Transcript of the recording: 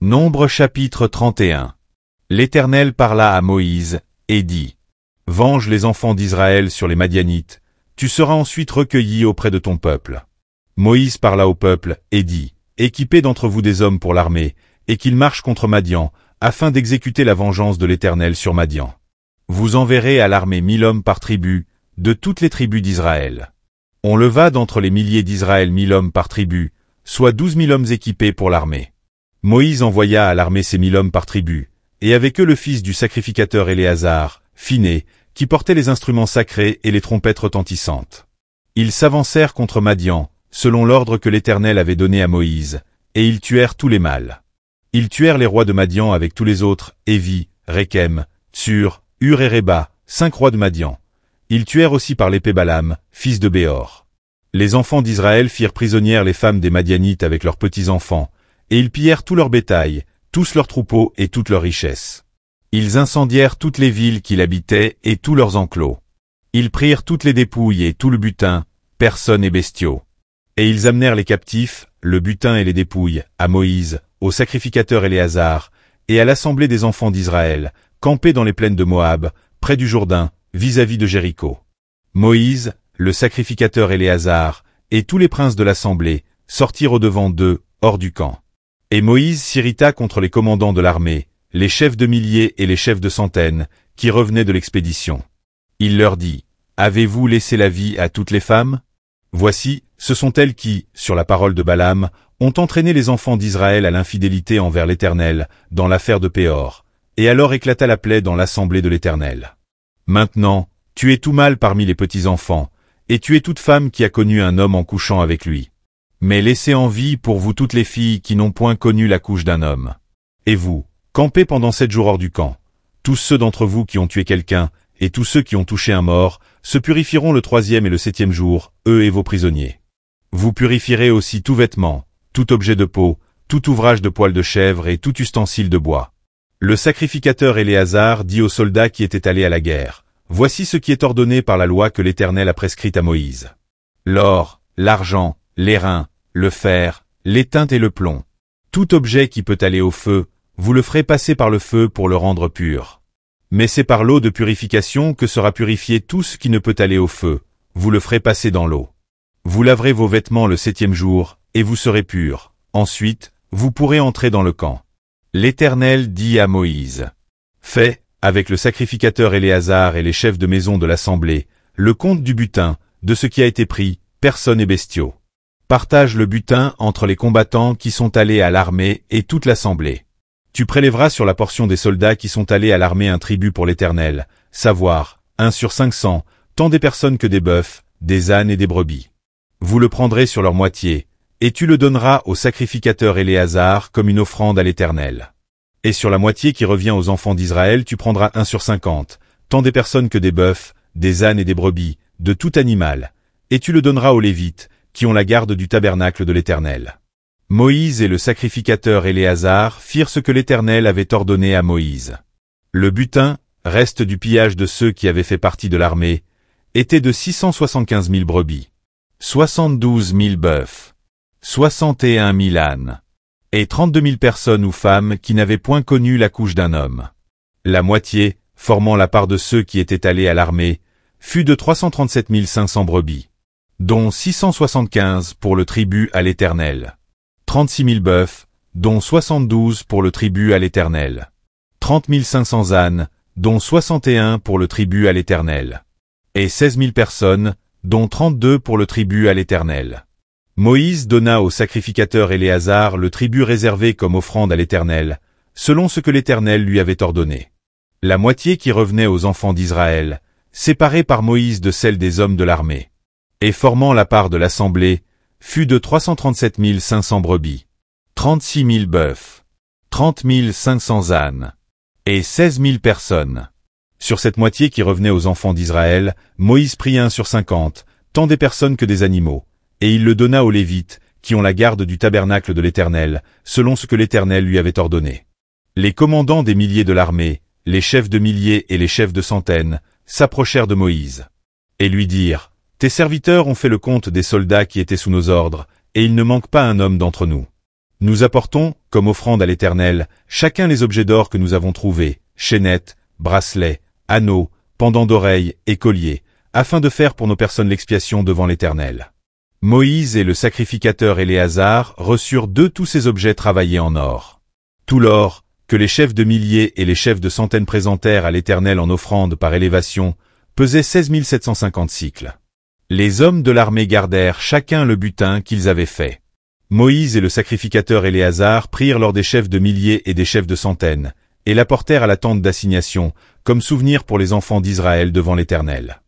Nombre chapitre 31. L'Éternel parla à Moïse, et dit, « Venge les enfants d'Israël sur les Madianites, tu seras ensuite recueilli auprès de ton peuple. » Moïse parla au peuple, et dit, « Équipez d'entre vous des hommes pour l'armée, et qu'ils marchent contre Madian, afin d'exécuter la vengeance de l'Éternel sur Madian. Vous enverrez à l'armée 1000 hommes par tribu, de toutes les tribus d'Israël. » On leva d'entre les milliers d'Israël 1000 hommes par tribu, soit 12 000 hommes équipés pour l'armée. Moïse envoya à l'armée ces 1000 hommes par tribu, et avec eux le fils du sacrificateur Éléazar, Phiné, qui portait les instruments sacrés et les trompettes retentissantes. Ils s'avancèrent contre Madian, selon l'ordre que l'Éternel avait donné à Moïse, et ils tuèrent tous les mâles. Ils tuèrent les rois de Madian avec tous les autres, Évi, Rékem, Tsur, Hur et Réba, 5 rois de Madian. Ils tuèrent aussi par l'épée Balaam, fils de Béor. Les enfants d'Israël firent prisonnières les femmes des Madianites avec leurs petits-enfants, et ils pillèrent tout leur bétail, tous leurs troupeaux et toutes leurs richesses. Ils incendièrent toutes les villes qu'ils habitaient et tous leurs enclos. Ils prirent toutes les dépouilles et tout le butin, personnes et bestiaux. Et ils amenèrent les captifs, le butin et les dépouilles, à Moïse, au sacrificateur Éléazar, et à l'assemblée des enfants d'Israël, campés dans les plaines de Moab, près du Jourdain, vis-à-vis de Jéricho. Moïse, le sacrificateur Éléazar, et tous les princes de l'assemblée, sortirent au-devant d'eux, hors du camp. Et Moïse s'irrita contre les commandants de l'armée, les chefs de milliers et les chefs de centaines, qui revenaient de l'expédition. Il leur dit, « Avez-vous laissé la vie à toutes les femmes? Voici, ce sont elles qui, sur la parole de Balaam, ont entraîné les enfants d'Israël à l'infidélité envers l'Éternel, dans l'affaire de Péor. » Et alors éclata la plaie dans l'assemblée de l'Éternel. Maintenant, tuez tout mâle parmi les petits-enfants, et tuez toute femme qui a connu un homme en couchant avec lui. Mais laissez en vie pour vous toutes les filles qui n'ont point connu la couche d'un homme. Et vous, campez pendant 7 jours hors du camp. Tous ceux d'entre vous qui ont tué quelqu'un, et tous ceux qui ont touché un mort, se purifieront le 3e et le 7e jour, eux et vos prisonniers. Vous purifierez aussi tout vêtement, tout objet de peau, tout ouvrage de poil de chèvre et tout ustensile de bois. Le sacrificateur Éléazar dit aux soldats qui étaient allés à la guerre, « Voici ce qui est ordonné par la loi que l'Éternel a prescrite à Moïse. L'or, l'argent, l'airain, le fer, l'étain et le plomb. Tout objet qui peut aller au feu, vous le ferez passer par le feu pour le rendre pur. Mais c'est par l'eau de purification que sera purifié tout ce qui ne peut aller au feu, vous le ferez passer dans l'eau. Vous laverez vos vêtements le 7e jour, et vous serez purs. Ensuite, vous pourrez entrer dans le camp. » L'Éternel dit à Moïse, « Fais, avec le sacrificateur Éléazar et les chefs de maison de l'assemblée, le compte du butin, de ce qui a été pris, personnes et bestiaux. Partage le butin entre les combattants qui sont allés à l'armée et toute l'assemblée. Tu prélèveras sur la portion des soldats qui sont allés à l'armée un tribut pour l'Éternel, savoir, 1 sur 500, tant des personnes que des bœufs, des ânes et des brebis. Vous le prendrez sur leur moitié, et tu le donneras au sacrificateur Éléazar comme une offrande à l'Éternel. Et sur la moitié qui revient aux enfants d'Israël tu prendras 1 sur 50, tant des personnes que des bœufs, des ânes et des brebis, de tout animal, et tu le donneras aux Lévites, qui ont la garde du tabernacle de l'Éternel. » Moïse et le sacrificateur Éléazar firent ce que l'Éternel avait ordonné à Moïse. Le butin, reste du pillage de ceux qui avaient fait partie de l'armée, était de 675 000 brebis, 72 000 bœufs, 61 000 ânes, et 32 000 personnes ou femmes qui n'avaient point connu la couche d'un homme. La moitié, formant la part de ceux qui étaient allés à l'armée, fut de 337 500 brebis, dont 675 pour le tribut à l'Éternel, 36 000 bœufs, dont 72 pour le tribut à l'Éternel, 30 500 ânes, dont 61 pour le tribut à l'Éternel, et 16 000 personnes, dont 32 pour le tribut à l'Éternel. Moïse donna au sacrificateur Éléazar le tribut réservé comme offrande à l'Éternel, selon ce que l'Éternel lui avait ordonné. La moitié qui revenait aux enfants d'Israël, séparée par Moïse de celle des hommes de l'armée, et formant la part de l'assemblée, fut de 337 500 brebis, 36 000 bœufs, 30 500 ânes, et 16 000 personnes. Sur cette moitié qui revenait aux enfants d'Israël, Moïse prit 1 sur 50, tant des personnes que des animaux, et il le donna aux Lévites, qui ont la garde du tabernacle de l'Éternel, selon ce que l'Éternel lui avait ordonné. Les commandants des milliers de l'armée, les chefs de milliers et les chefs de centaines, s'approchèrent de Moïse, et lui dirent, « Tes serviteurs ont fait le compte des soldats qui étaient sous nos ordres, et il ne manque pas un homme d'entre nous. Nous apportons, comme offrande à l'Éternel, chacun les objets d'or que nous avons trouvés, chaînettes, bracelets, anneaux, pendants d'oreilles et colliers, afin de faire pour nos personnes l'expiation devant l'Éternel. Moïse et le sacrificateur Éléazar reçurent de tous ces objets travaillés en or. Tout l'or, que les chefs de milliers et les chefs de centaines présentèrent à l'Éternel en offrande par élévation, pesait 16 750 cycles. Les hommes de l'armée gardèrent chacun le butin qu'ils avaient fait. Moïse et le sacrificateur Éléazar prirent l'or des chefs de milliers et des chefs de centaines, et l'apportèrent à la tente d'assignation, comme souvenir pour les enfants d'Israël devant l'Éternel.